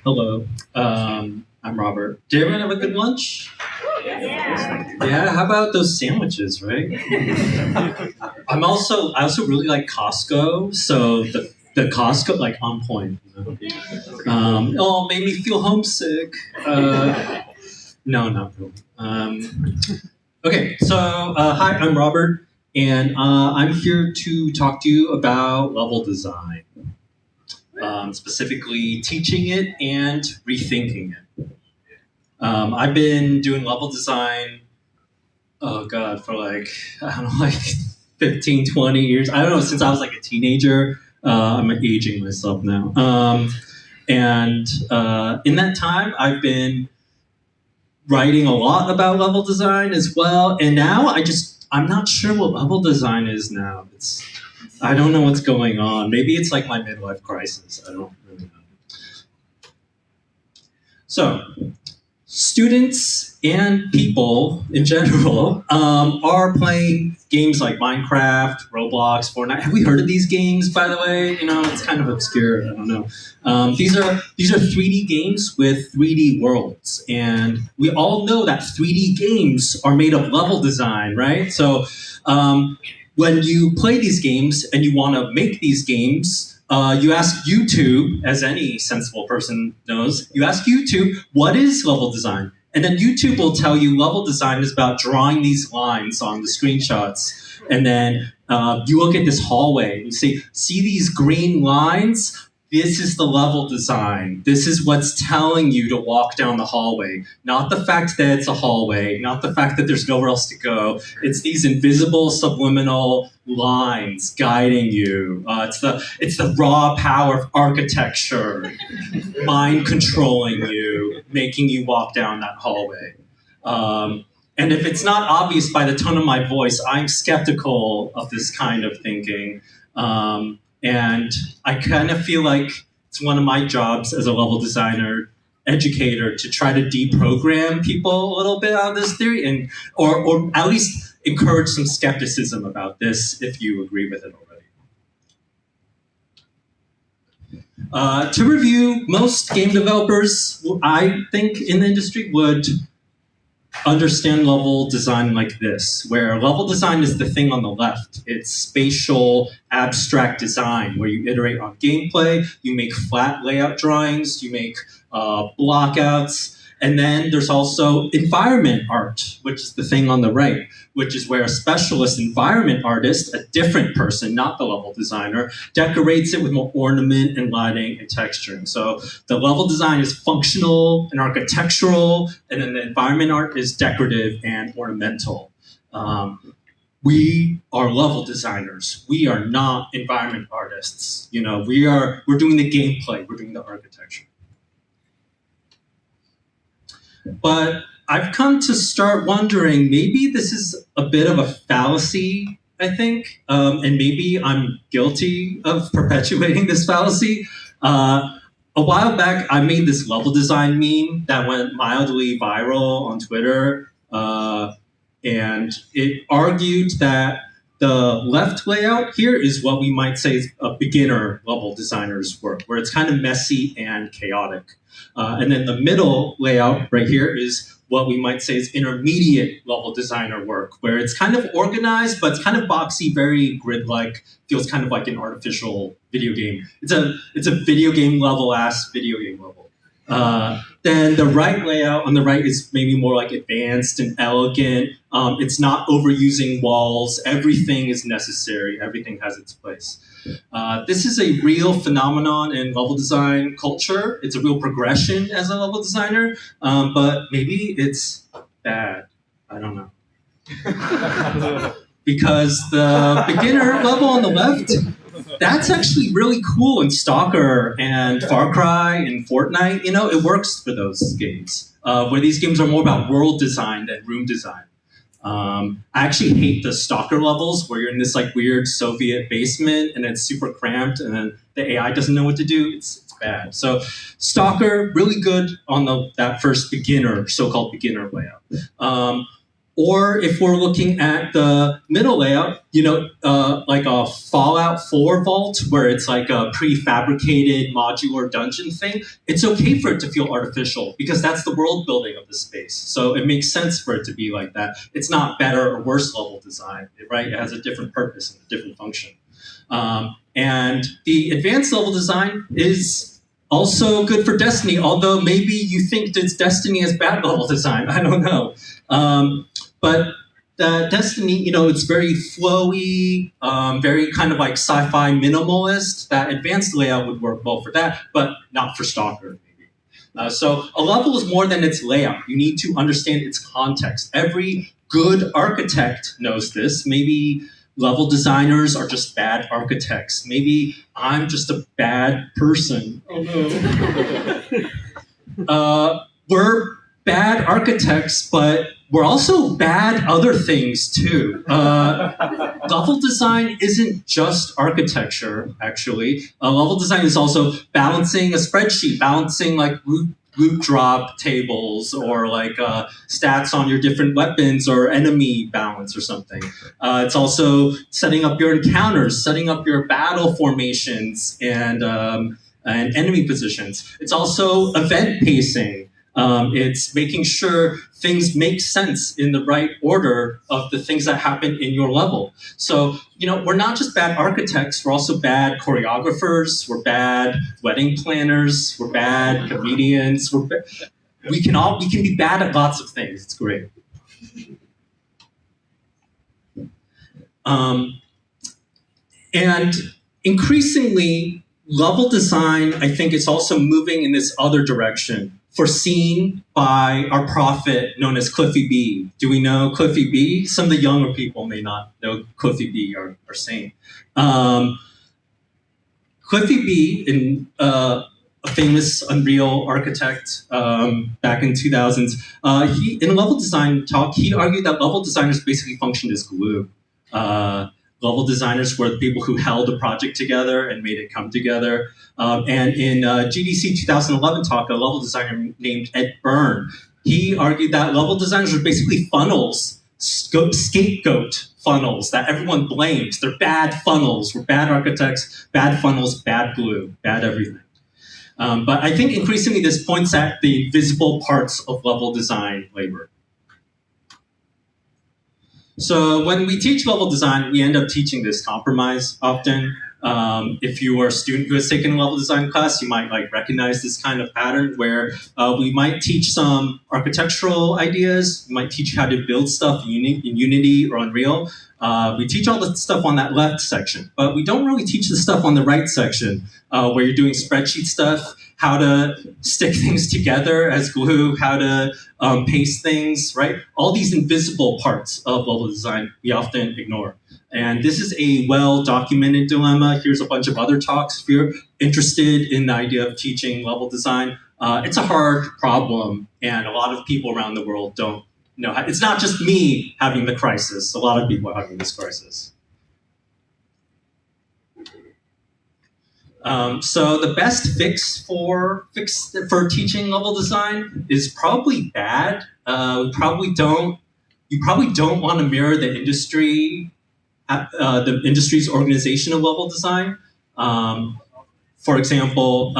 Hello, I'm Robert. Did everyone have a good lunch? Yeah, how about those sandwiches, right? I also really like Costco, so the Costco, like, on point. Made me feel homesick. No, not really. Okay, so hi, I'm Robert, and I'm here to talk to you about level design, specifically teaching it and rethinking it. I've been doing level design, oh God, for like, I don't know, like 15, 20 years. I don't know, since I was like a teenager. I'm aging myself now. And in that time, I've been writing a lot about level design as well. And now I'm not sure what level design is now. I don't know what's going on. Maybe it's like my midlife crisis. I don't really know. So, students and people in general are playing games like Minecraft, Roblox, Fortnite. Have we heard of these games, by the way? You know, it's kind of obscure. I don't know. These are 3D games with 3D worlds, and we all know that 3D games are made of level design, right? So when you play these games and you want to make these games, you ask YouTube, as any sensible person knows, you ask YouTube, what is level design? And then YouTube will tell you level design is about drawing these lines on the screenshots. And then you look at this hallway and you say, see these green lines? This is the level design. This is what's telling you to walk down the hallway. Not the fact that it's a hallway, not the fact that there's nowhere else to go. It's these invisible subliminal lines guiding you. It's the raw power of architecture, mind controlling you, making you walk down that hallway. And if it's not obvious by the tone of my voice, I'm skeptical of this kind of thinking. And I kind of feel like it's one of my jobs as a level designer, educator, to try to deprogram people a little bit out of this theory, or at least encourage some skepticism about this if you agree with it already. To review, most game developers, I think, in the industry would understand level design like this, where level design is the thing on the left. It's spatial, abstract design, where you iterate on gameplay, you make flat layout drawings, you make blockouts, and then there's also environment art, which is the thing on the right, which is where a specialist environment artist, a different person, not the level designer, decorates it with more ornament and lighting and texturing. So the level design is functional and architectural, and then the environment art is decorative and ornamental. We are level designers. We are not environment artists. You know, we're doing the gameplay, we're doing the architecture. But I've come to start wondering, maybe this is a bit of a fallacy, I think, and maybe I'm guilty of perpetuating this fallacy. A while back, I made this level design meme that went mildly viral on Twitter, and it argued that the left layout here is what we might say is a beginner level designer's work, where it's kind of messy and chaotic. And then the middle layout right here is what we might say is intermediate level designer work, where it's kind of organized, but it's kind of boxy, very grid-like, feels kind of like an artificial video game. It's a video game level-ass video game level. Then the right layout on the right is maybe more like advanced and elegant. It's not overusing walls. Everything is necessary. Everything has its place. This is a real phenomenon in level design culture. It's a real progression as a level designer, but maybe it's bad. I don't know. Because the beginner level on the left, that's actually really cool in Stalker and Far Cry and Fortnite. You know, it works for those games, where these games are more about world design than room design. I actually hate the Stalker levels where you're in this like weird Soviet basement and it's super cramped and then the AI doesn't know what to do. It's bad. So Stalker, really good on that first beginner, so-called beginner layout. Or if we're looking at the middle layout, like a Fallout 4 vault where it's like a prefabricated modular dungeon thing, it's okay for it to feel artificial because that's the world building of the space. So it makes sense for it to be like that. It's not better or worse level design, right? It has a different purpose and a different function. And the advanced level design is also good for Destiny, although maybe you think that Destiny has bad level design. I don't know. But Destiny, it's very flowy, very kind of like sci-fi minimalist. That advanced layout would work well for that, but not for Stalker, maybe. So a level is more than its layout. You need to understand its context. Every good architect knows this. Maybe level designers are just bad architects. Maybe I'm just a bad person. Oh no. We're bad architects, but we're also bad other things too. Level design isn't just architecture, actually. Level design is also balancing a spreadsheet, balancing like root drop tables or like stats on your different weapons or enemy balance or something. It's also setting up your encounters, setting up your battle formations and enemy positions. It's also event pacing. It's making sure things make sense in the right order of the things that happen in your level. So, we're not just bad architects, we're also bad choreographers, we're bad wedding planners, we're bad comedians, we can be bad at lots of things. It's great. And increasingly, level design, I think, is also moving in this other direction, foreseen by our prophet known as Cliffy B. Do we know Cliffy B? Some of the younger people may not know Cliffy B or saint. Cliffy B, a famous Unreal architect back in 2000s, he in a level design talk, he argued that level designers basically functioned as glue. Level designers were the people who held a project together and made it come together. And in GDC 2011 talk, a level designer named Ed Byrne, he argued that level designers were basically funnels, scapegoat funnels that everyone blames. They're bad funnels. We're bad architects, bad funnels, bad glue, bad everything. But I think increasingly this points at the visible parts of level design labor. So when we teach level design, we end up teaching this compromise often. If you are a student who has taken a level design class, you might recognize this kind of pattern where we might teach some architectural ideas, we might teach you how to build stuff in Unity or Unreal. We teach all the stuff on that left section, but we don't really teach the stuff on the right section where you're doing spreadsheet stuff, how to stick things together as glue, how to paste things, right? All these invisible parts of level design we often ignore. And this is a well-documented dilemma. Here's a bunch of other talks if you're interested in the idea of teaching level design. It's a hard problem, and a lot of people around the world don't know how. It's not just me having the crisis. A lot of people are having this crisis. So the best fix for teaching level design is probably bad. You probably don't want to mirror the industry's organization of level design. For example,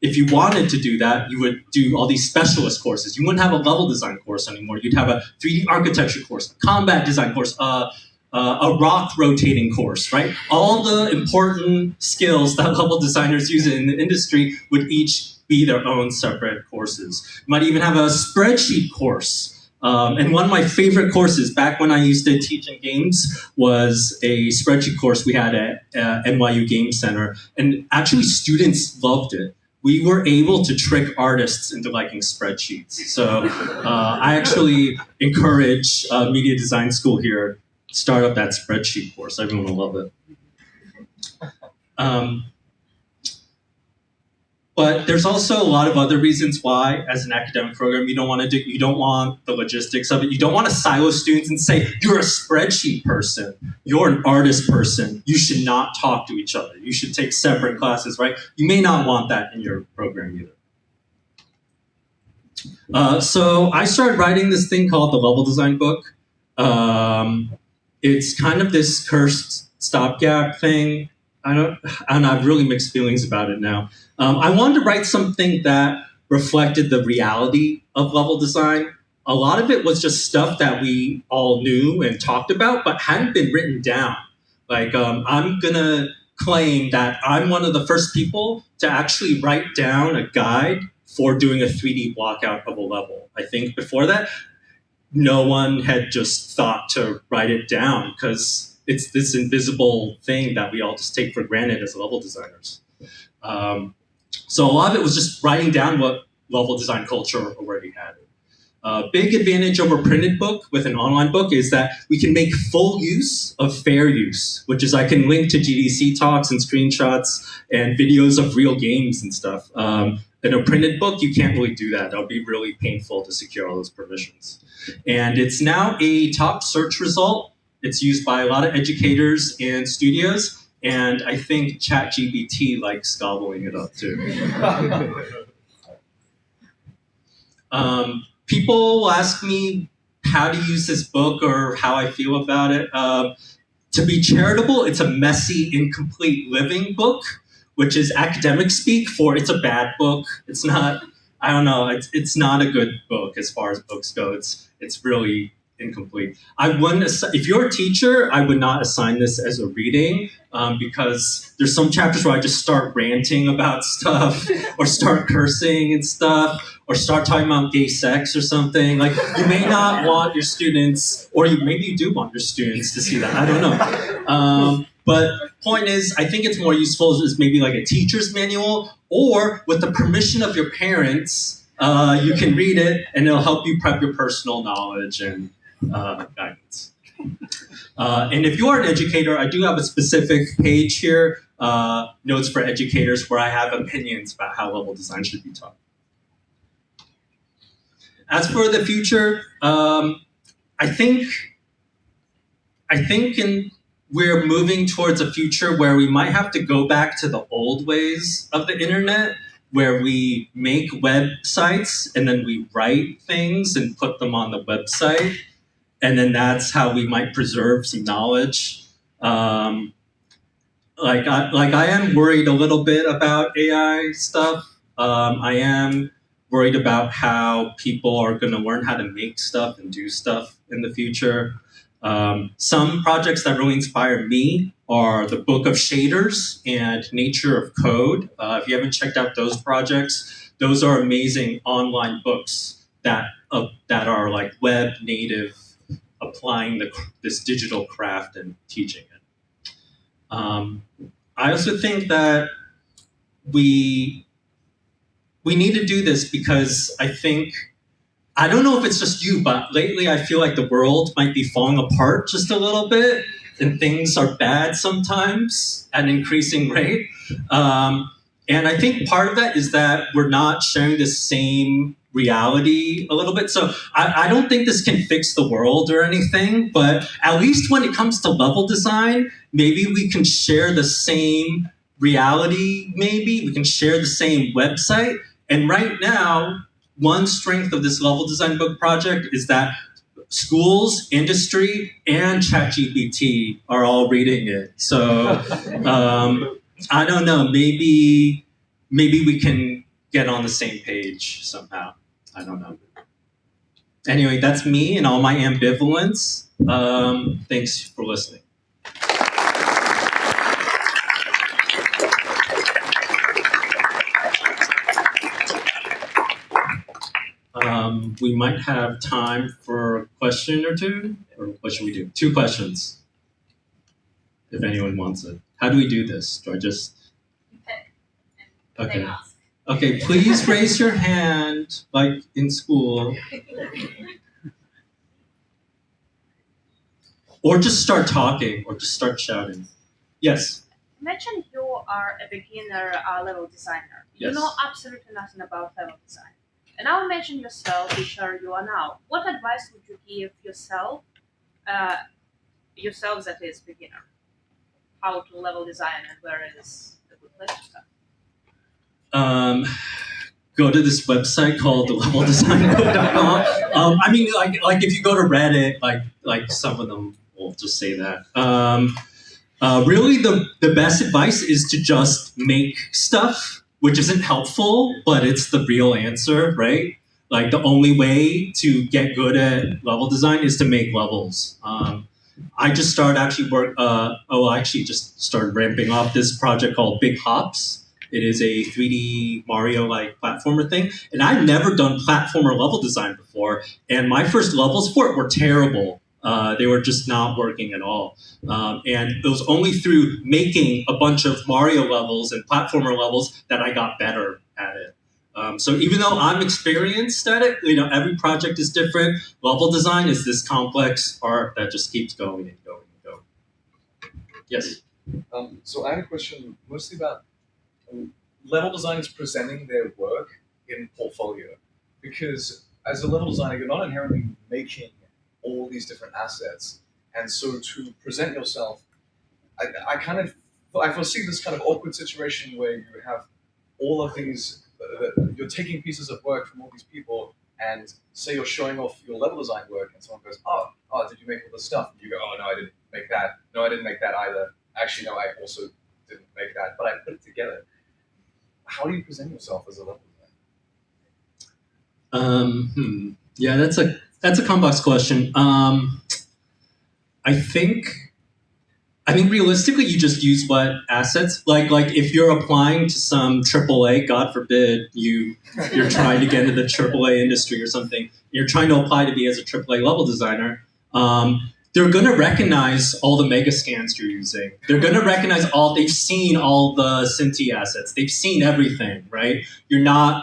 if you wanted to do that, you would do all these specialist courses. You wouldn't have a level design course anymore. You'd have a 3D architecture course, a combat design course, a rock rotating course, right? All the important skills that level designers use in the industry would each be their own separate courses. You might even have a spreadsheet course. And one of my favorite courses back when I used to teach in games was a spreadsheet course we had at NYU Game Center. And actually students loved it. We were able to trick artists into liking spreadsheets. So I actually encourage media design school here, start up that spreadsheet course. Everyone will love it. But there's also a lot of other reasons why, as an academic program, you don't want the logistics of it. You don't want to silo students and say, you're a spreadsheet person, you're an artist person, you should not talk to each other. You should take separate classes, right? You may not want that in your program either. So I started writing this thing called the Level Design Book. Um, it's kind of this cursed stopgap thing. I have really mixed feelings about it now. I wanted to write something that reflected the reality of level design. A lot of it was just stuff that we all knew and talked about, but hadn't been written down. Like, I'm gonna claim that I'm one of the first people to actually write down a guide for doing a 3D blockout of a level. I think before that, no one had just thought to write it down because it's this invisible thing that we all just take for granted as level designers. So a lot of it was just writing down what level design culture already had. Big advantage over printed book with an online book is that we can make full use of fair use, which is I can link to GDC talks and screenshots and videos of real games and stuff. In a printed book, you can't really do that. That would be really painful to secure all those permissions. And it's now a top search result. It's used by a lot of educators and studios, and I think ChatGPT likes gobbling it up too. People ask me how to use this book or how I feel about it. To be charitable, it's a messy, incomplete living book, which is academic speak for it's a bad book. It's not, I don't know, it's not a good book as far as books go. It's really incomplete. I wouldn't, if you're a teacher, I would not assign this as a reading because there's some chapters where I just start ranting about stuff or start cursing and stuff or start talking about gay sex or something. Like, you may not want your students, or maybe you do want your students to see that. I don't know. But point is, I think it's more useful as maybe like a teacher's manual, or with the permission of your parents, you can read it and it'll help you prep your personal knowledge and guidance. And if you are an educator, I do have a specific page here, notes for educators, where I have opinions about how level design should be taught. As for the future, I think we're moving towards a future where we might have to go back to the old ways of the internet, where we make websites and then we write things and put them on the website. And then that's how we might preserve some knowledge. I am worried a little bit about AI stuff. I am worried about how people are going to learn how to make stuff and do stuff in the future. Some projects that really inspire me are the Book of Shaders and Nature of Code. If you haven't checked out those projects, those are amazing online books that are like web native, applying this digital craft and teaching it. I also think that we need to do this because I don't know if it's just you, but lately I feel like the world might be falling apart just a little bit, and things are bad sometimes at an increasing rate. And I think part of that is that we're not sharing the same reality a little bit. So I don't think this can fix the world or anything, but at least when it comes to level design, maybe we can share the same reality, maybe we can share the same website. And right now, one strength of this level design book project is that schools, industry, and ChatGPT are all reading it. So I don't know, maybe we can get on the same page somehow. I don't know. Anyway, that's me and all my ambivalence. Thanks for listening. We might have time for a question or two. Or what should we do? 2 questions, if anyone wants it. How do we do this? Do I just... Okay. Okay, please raise your hand, like in school. Or just start talking, or just start shouting. Yes? Imagine you are a beginner level designer. You Yes. know absolutely nothing about level design. And now imagine yourself where you are now. What advice would you give yourself that is beginner? How to level design and where is a good place to start? go to this website called leveldesigncode.com. I mean, like if you go to Reddit, like some of them will just say that. Really, the best advice is to just make stuff, which isn't helpful, but it's the real answer, right? Like the only way to get good at level design is to make levels. I just started actually I actually just started ramping off this project called Big Hops. It is a 3D Mario-like platformer thing, and I've never done platformer level design before. And my first levels for it were terrible. They were just not working at all. And it was only through making a bunch of Mario levels and platformer levels that I got better at it. So even though I'm experienced at it, every project is different. Level design is this complex art that just keeps going and going and going. Yes. So I had a question mostly about level designers presenting their work in portfolio, because as a level designer, you're not inherently making all these different assets, and so to present yourself, I foresee this kind of awkward situation where you have all of these. You're taking pieces of work from all these people, and say you're showing off your level design work, and someone goes, "Oh, did you make all this stuff?" And you go, "Oh no, I didn't make that. No, I didn't make that either. Actually, no, I also didn't make that, but I put it together." How do you present yourself as a level designer? Yeah, that's a complex question. I think realistically, you just use what assets like if you're applying to some AAA, God forbid you're trying to get into the AAA industry or something. You're trying to apply to be as a AAA level designer. They're going to recognize all the mega scans you're using. They're going to recognize they've seen all the Cinti assets. They've seen everything, right? You're not,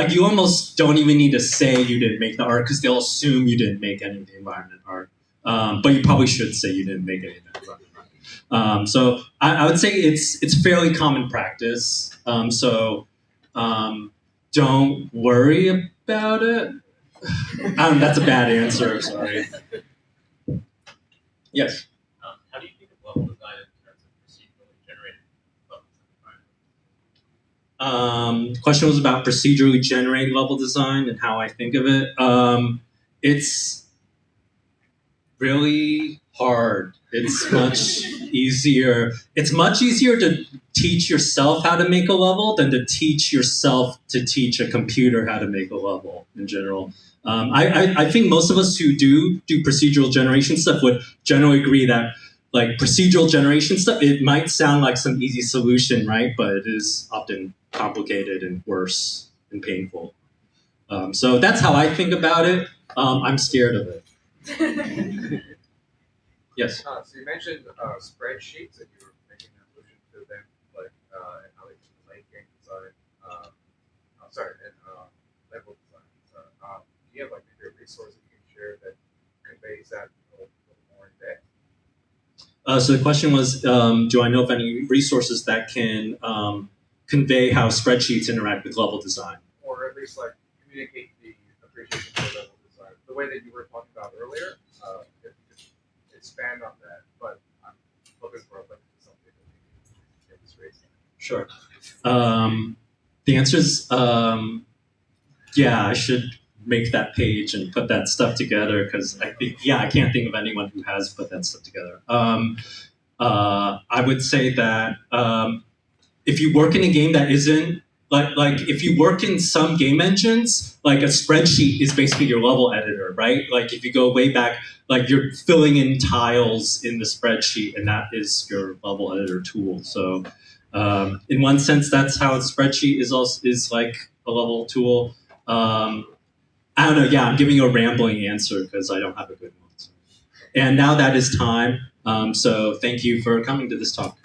you almost don't even need to say you didn't make the art because they'll assume you didn't make any of the environment art. But you probably should say you didn't make any of the environment art. So I would say it's fairly common practice. Don't worry about it. That's a bad answer, sorry. Yes. How do you think of level design in terms of procedurally generated levels in the environment? Question was about procedurally generated level design and how I think of it. It's really hard. It's much easier. It's much easier to teach yourself how to make a level than to teach yourself to teach a computer how to make a level in general. I think most of us who do procedural generation stuff would generally agree that procedural generation stuff, it might sound like some easy solution, right? But it is often complicated and worse and painful. So that's how I think about it. I'm scared of it. Yes. So you mentioned spreadsheets and you were making an allusion to them, and how they can relate game design. And level design. Do you have maybe a resource that you can share that conveys that a little more in depth? So the question was, do I know of any resources that can convey how spreadsheets interact with level design? Or at least communicate the appreciation for level design. The way that you were talking about earlier, if you could expand on that, but I'm looking for something that we can demonstrate. Sure. The answer is, yeah, I should make that page and put that stuff together because I can't think of anyone who has put that stuff together. I would say that if you work in a game that isn't if you work in some game engines, a spreadsheet is basically your level editor, right? If you go way back, you're filling in tiles in the spreadsheet, and that is your level editor tool. So in one sense, that's how a spreadsheet is like a level tool. I don't know. Yeah, I'm giving you a rambling answer because I don't have a good one. And now that is time. So thank you for coming to this talk.